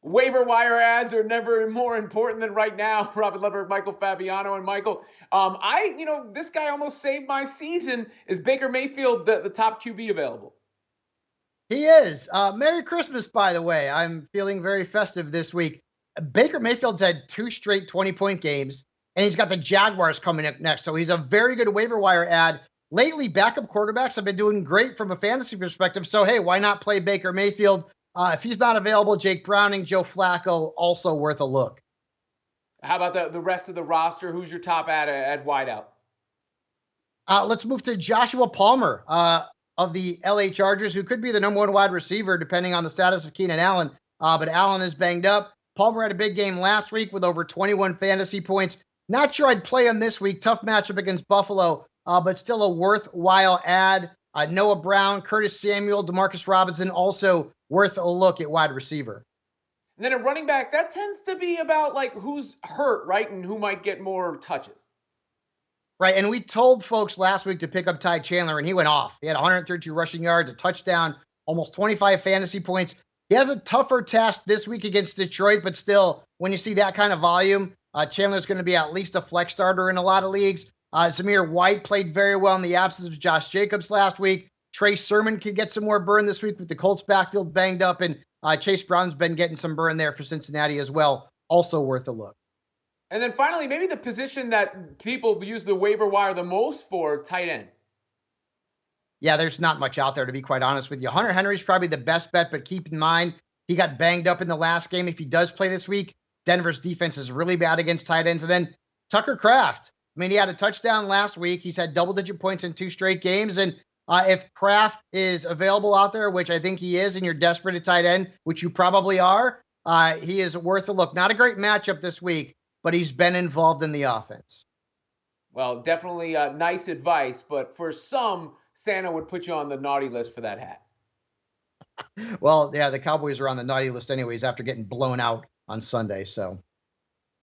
Waiver wire ads are never more important than right now. Robert Lever, Michael Fabiano, and Michael. This guy almost saved my season. Is Baker Mayfield the top QB available? He is. Merry Christmas, by the way. I'm feeling very festive this week. Baker Mayfield's had 2 straight 20-point games, and he's got the Jaguars coming up next. So he's a very good waiver wire ad. Lately, backup quarterbacks have been doing great from a fantasy perspective. So, hey, why not play Baker Mayfield? If he's not available, Jake Browning, Joe Flacco, also worth a look. How about the rest of the roster? Who's your top ad at wideout? Let's move to Joshua Palmer of the LA Chargers, who could be the number 1 wide receiver, depending on the status of Keenan Allen. But Allen is banged up. Palmer had a big game last week with over 21 fantasy points. Not sure I'd play him this week. Tough matchup against Buffalo, but still a worthwhile ad. Noah Brown, Curtis Samuel, Demarcus Robinson, also worth a look at wide receiver. And then a running back, that tends to be about like who's hurt, right? And who might get more touches. Right, and we told folks last week to pick up Ty Chandler, and he went off. He had 132 rushing yards, a touchdown, almost 25 fantasy points. He has a tougher task this week against Detroit, but still, when you see that kind of volume, Chandler's going to be at least a flex starter in a lot of leagues. Zamir White played very well in the absence of Josh Jacobs last week. Trey Sermon could get some more burn this week with the Colts backfield banged up, and Chase Brown's been getting some burn there for Cincinnati as well. Also worth a look. And then finally, maybe the position that people use the waiver wire the most for, tight end. Yeah, there's not much out there, to be quite honest with you. Hunter Henry's probably the best bet, but keep in mind, he got banged up in the last game. If he does play this week, Denver's defense is really bad against tight ends. And then Tucker Kraft. I mean, he had a touchdown last week. He's had double-digit points in 2 straight games. And if Kraft is available out there, which I think he is, and you're desperate at tight end, which you probably are, he is worth a look. Not a great matchup this week, but he's been involved in the offense. Well, definitely nice advice, but for some, Santa would put you on the naughty list for that hat. Well, yeah, the Cowboys are on the naughty list anyways after getting blown out on Sunday. So